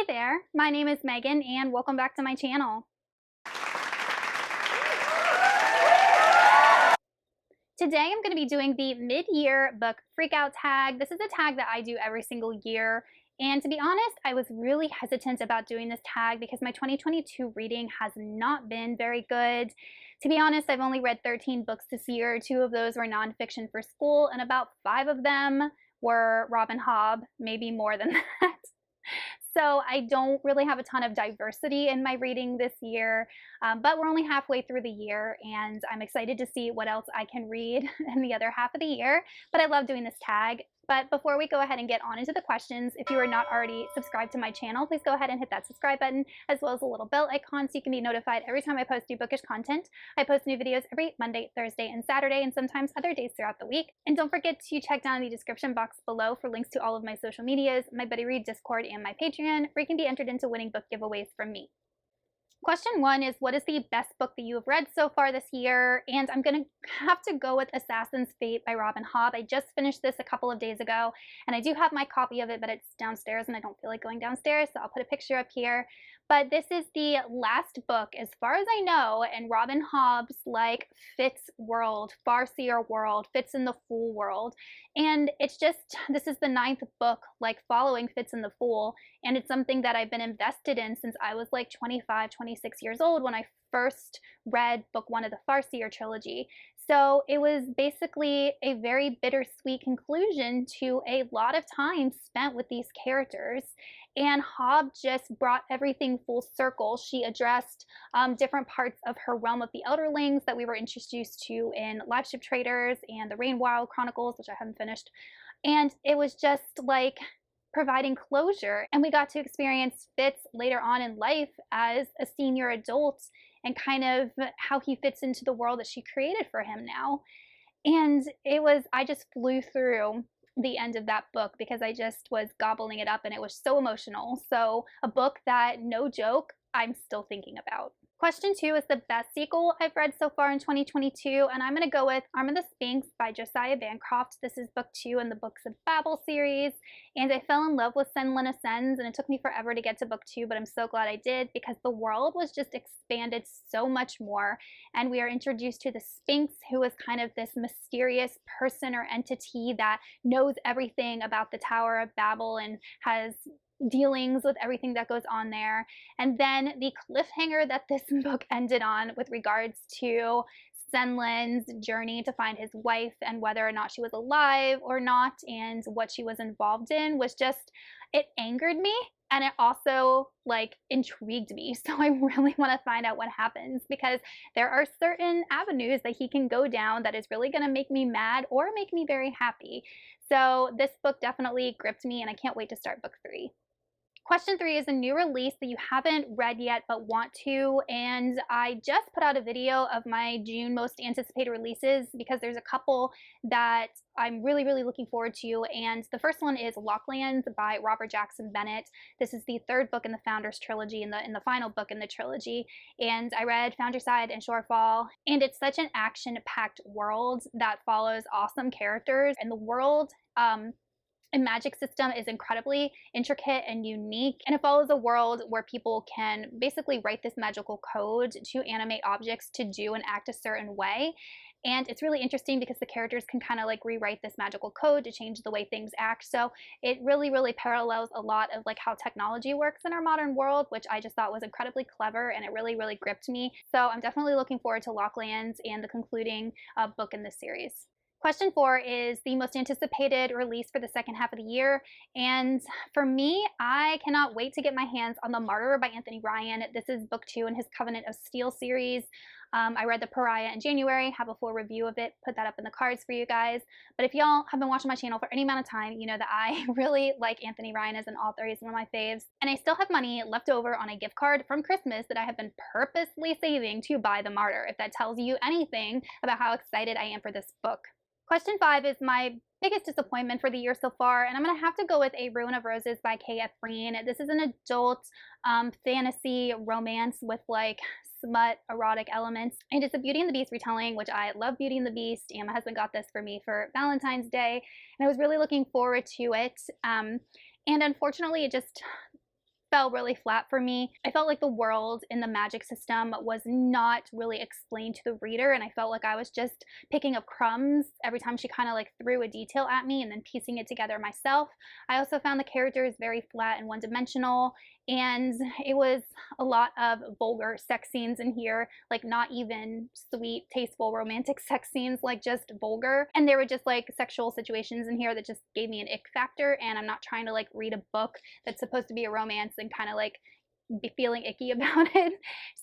Hey there, my name is Megan and welcome back to my channel. Today I'm going to be doing the mid-year book freakout tag. This is a tag that I do every single year, and to be honest, I was really hesitant about doing this tag because my 2022 reading has not been very good. To be honest, I've only read 13 books this year. 2 of those were nonfiction for school, and about 5 of them were Robin Hobb, maybe more than that. So I don't really have a ton of diversity in my reading this year, but we're only halfway through the year and I'm excited to see what else I can read in the other half of the year. But I love doing this tag. But before we go ahead and get on into the questions, if you are not already subscribed to my channel, please go ahead and hit that subscribe button as well as the little bell icon so you can be notified every time I post new bookish content. I post new videos every Monday, Thursday, and Saturday, and sometimes other days throughout the week. And don't forget to check down in the description box below for links to all of my social medias, my Buddy Read Discord, and my Patreon, where you can be entered into winning book giveaways from me. Question 1 is, what is the best book that you have read so far this year? And I'm going to have to go with Assassin's Fate by Robin Hobb. I just finished this a couple of days ago, and I do have my copy of it, but it's downstairs, and I don't feel like going downstairs, so I'll put a picture up here. But this is the last book, as far as I know, in Robin Hobb's Fitz world, Farseer world, Fitz in the Fool world. And it's just, this is the 9th book following Fitz and the Fool, and it's something that I've been invested in since I was 25, 26 years old when I first read book 1 of the Farseer trilogy. So it was basically a very bittersweet conclusion to a lot of time spent with these characters. And Hobb just brought everything full circle. She addressed different parts of her realm of the Elderlings that we were introduced to in Live Ship Traders and the Rainwild Chronicles, which I haven't finished. And it was just providing closure. And we got to experience Fitz later on in life as a senior adult and kind of how he fits into the world that she created for him now. And I just flew through the end of that book because I just was gobbling it up and it was so emotional. So a book that, no joke, I'm still thinking about. Question 2 is the best sequel I've read so far in 2022, and I'm going to go with Arm of the Sphinx by Josiah Bancroft. This is book 2 in the Books of Babel series, and I fell in love with Senlin Ascends, and it took me forever to get to book 2, but I'm so glad I did because the world was just expanded so much more, and we are introduced to the Sphinx, who is kind of this mysterious person or entity that knows everything about the Tower of Babel and has dealings with everything that goes on there. And then the cliffhanger that this book ended on with regards to Senlin's journey to find his wife and whether or not she was alive or not and what she was involved in was just, it angered me and it also intrigued me. So I really want to find out what happens because there are certain avenues that he can go down that is really going to make me mad or make me very happy. So this book definitely gripped me and I can't wait to start book 3. Question 3 is a new release that you haven't read yet but want to, and I just put out a video of my June most anticipated releases because there's a couple that I'm really looking forward to, and the first one is Locklands by Robert Jackson Bennett. This is the 3rd book in the Founders trilogy and the final book in the trilogy, and I read Founderside and Shorefall, and it's such an action-packed world that follows awesome characters, and the world and magic system is incredibly intricate and unique, and it follows a world where people can basically write this magical code to animate objects to do and act a certain way. And it's really interesting because the characters can kind of rewrite this magical code to change the way things act. So it really parallels a lot of how technology works in our modern world, which I just thought was incredibly clever and it really gripped me. So I'm definitely looking forward to Locklands and the concluding book in this series. Question 4 is the most anticipated release for the second half of the year, and for me, I cannot wait to get my hands on The Martyr by Anthony Ryan. This is book 2 in his Covenant of Steel series. I read The Pariah in January, have a full review of it, put that up in the cards for you guys. But if y'all have been watching my channel for any amount of time, you know that I really like Anthony Ryan as an author. He's one of my faves. And I still have money left over on a gift card from Christmas that I have been purposely saving to buy The Martyr, if that tells you anything about how excited I am for this book. Question 5 is my biggest disappointment for the year so far, and I'm going to have to go with A Ruin of Roses by K.F. Breene. This is an adult fantasy romance with smut erotic elements, and it's a Beauty and the Beast retelling, which I love Beauty and the Beast, and my husband got this for me for Valentine's Day, and I was really looking forward to it. And unfortunately, fell really flat for me. I felt like the world in the magic system was not really explained to the reader, and I felt like I was just picking up crumbs every time she kind of like threw a detail at me and then piecing it together myself. I also found the characters very flat and one-dimensional, and it was a lot of vulgar sex scenes in here, like not even sweet, tasteful, romantic sex scenes, like just vulgar. And there were just like sexual situations in here that just gave me an ick factor, and I'm not trying to like read a book that's supposed to be a romance and kind of like be feeling icky about it.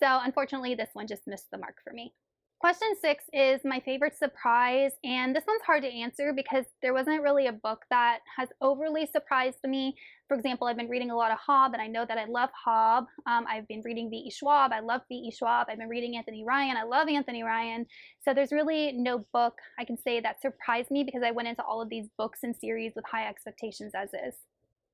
So unfortunately, this one just missed the mark for me. Question 6 is my favorite surprise, and this one's hard to answer because there wasn't really a book that has overly surprised me. For example, I've been reading a lot of Hobb, and I know that I love Hobb. I've been reading V.E. Schwab. I love V.E. Schwab. I've been reading Anthony Ryan. I love Anthony Ryan. So there's really no book I can say that surprised me because I went into all of these books and series with high expectations as is.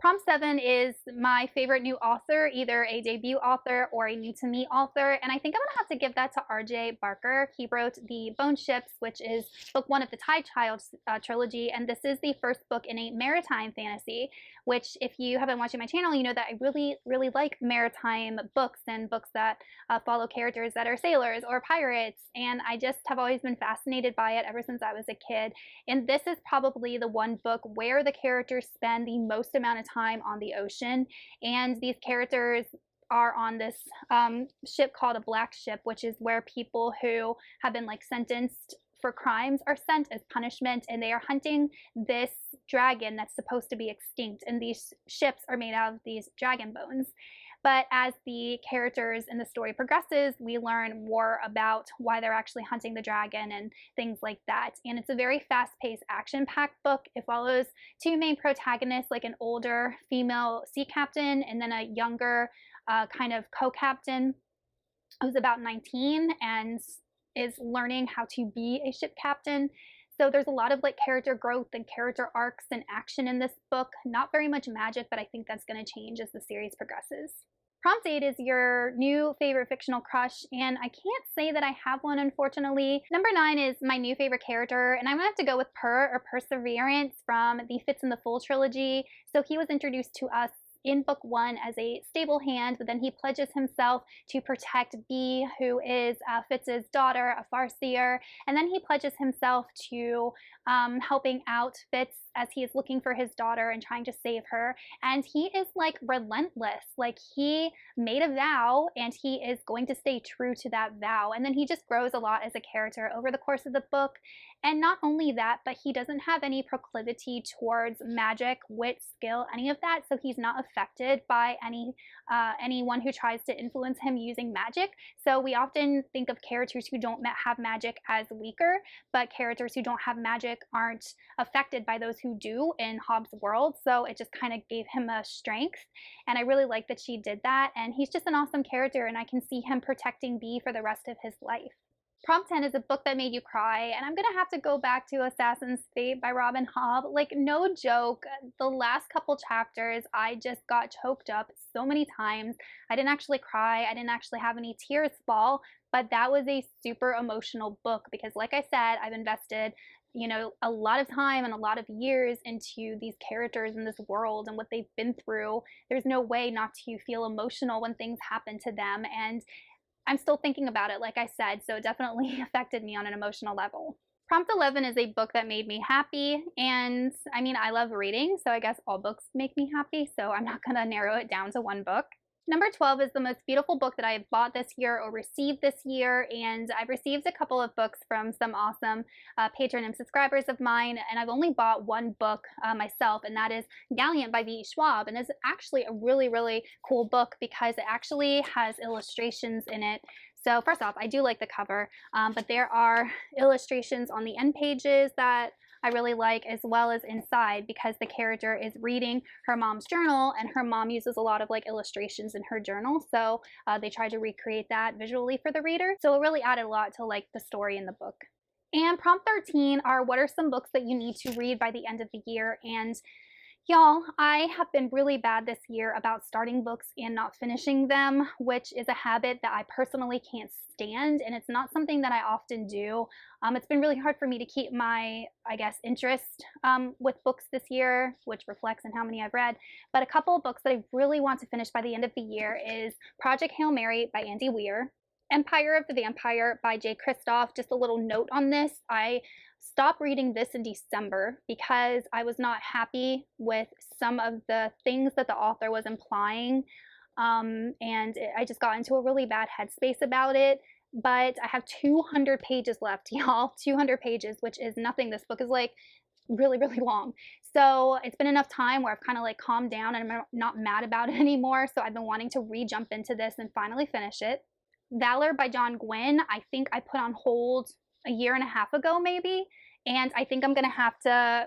Prompt 7 is my favorite new author, either a debut author or a new to me author, and I think I'm gonna have to give that to R.J. Barker. He wrote The Bone Ships, which is book 1 of the Tide Child trilogy, and this is the first book in a maritime fantasy, which if you have been watching my channel, you know that I really like maritime books and books that follow characters that are sailors or pirates, and I just have always been fascinated by it ever since I was a kid. And this is probably the one book where the characters spend the most amount of time on the ocean, and these characters are on this ship called a black ship, which is where people who have been like sentenced for crimes are sent as punishment, and they are hunting this dragon that's supposed to be extinct, and these ships are made out of these dragon bones. But as the characters in the story progresses, we learn more about why they're actually hunting the dragon and things like that. And it's a very fast-paced, action-packed book. It follows two main protagonists, like an older female sea captain and then a younger kind of co-captain who's about 19 and is learning how to be a ship captain. So there's a lot of like character growth and character arcs and action in this book. Not very much magic, but I think that's going to change as the series progresses. Prompt 8 is your new favorite fictional crush, and I can't say that I have one, unfortunately. Number 9 is my new favorite character, and I'm gonna have to go with Per or Perseverance from the Fitz and the Fool trilogy. So he was introduced to us in book 1 as a stable hand, but then he pledges himself to protect Bee, who is Fitz's daughter, a farseer, and then he pledges himself to helping out Fitz as he is looking for his daughter and trying to save her. And he is like relentless. Like he made a vow and he is going to stay true to that vow. And then he just grows a lot as a character over the course of the book. And not only that, but he doesn't have any proclivity towards magic, wit, skill, any of that. So he's not affected by anyone who tries to influence him using magic. So we often think of characters who don't have magic as weaker, but characters who don't have magic aren't affected by those who do in Hobb's world. So it just kind of gave him a strength. And I really like that she did that. And he's just an awesome character, and I can see him protecting Bee for the rest of his life. Prompt 10 is a book that made you cry, and I'm gonna have to go back to Assassin's Fate by Robin Hobb. Like, no joke, the last couple chapters, I just got choked up so many times. I didn't actually cry, I didn't actually have any tears fall, but that was a super emotional book because, like I said, I've invested a lot of time and a lot of years into these characters in this world and what they've been through. There's no way not to feel emotional when things happen to them, and I'm still thinking about it, like I said, so it definitely affected me on an emotional level. Prompt 11 is a book that made me happy, and I mean, I love reading, so I guess all books make me happy, so I'm not gonna narrow it down to one book. Number 12 is the most beautiful book that I have bought this year or received this year, and I've received a couple of books from some awesome patron and subscribers of mine, and I've only bought one book myself, and that is Gallant by V.E. Schwab, and it's actually a really cool book because it actually has illustrations in it. So first off, I do like the cover, but there are illustrations on the end pages that I really like, as well as inside, because the character is reading her mom's journal, and her mom uses a lot of like illustrations in her journal, so they tried to recreate that visually for the reader. So it really added a lot to like the story in the book. And prompt 13 are what are some books that you need to read by the end of the year, and Y'all, I have been really bad this year about starting books and not finishing them, which is a habit that I personally can't stand, and it's not something that I often do. It's been really hard for me to keep my, I guess, interest with books this year, which reflects in how many I've read. But a couple of books that I really want to finish by the end of the year is Project Hail Mary by Andy Weir, Empire of the Vampire by Jay Kristoff. Just a little note on this. I stopped reading this in December because I was not happy with some of the things that the author was implying. I just got into a really bad headspace about it. But I have 200 pages left, y'all. 200 pages, which is nothing. This book is like really, really long. So it's been enough time where I've kind of like calmed down and I'm not mad about it anymore. So I've been wanting to re-jump into this and finally finish it. Valor by John Gwynne, I think I put on hold a year and a half ago, maybe. And I think I'm going to have to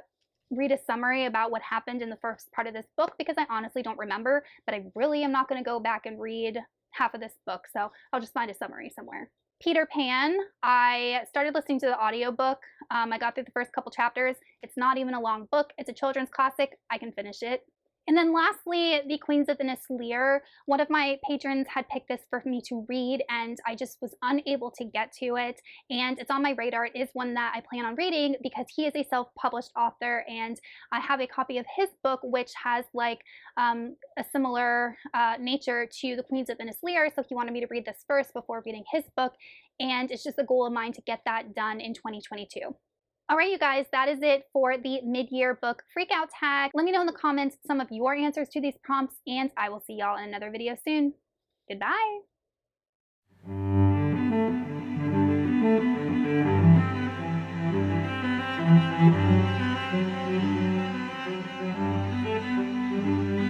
read a summary about what happened in the first part of this book because I honestly don't remember, but I really am not going to go back and read half of this book. So I'll just find a summary somewhere. Peter Pan, I started listening to the audiobook. I got through the first couple chapters. It's not even a long book. It's a children's classic. I can finish it. And then lastly, The Queens of the Lear. One of my patrons had picked this for me to read, and I just was unable to get to it. And it's on my radar. It is one that I plan on reading because he is a self-published author, and I have a copy of his book, which has like a similar nature to The Queens of the Lear. So he wanted me to read this first before reading his book, and it's just a goal of mine to get that done in 2022. All right, you guys, that is it for the mid-year book freakout tag. Let me know in the comments some of your answers to these prompts, and I will see y'all in another video soon. Goodbye.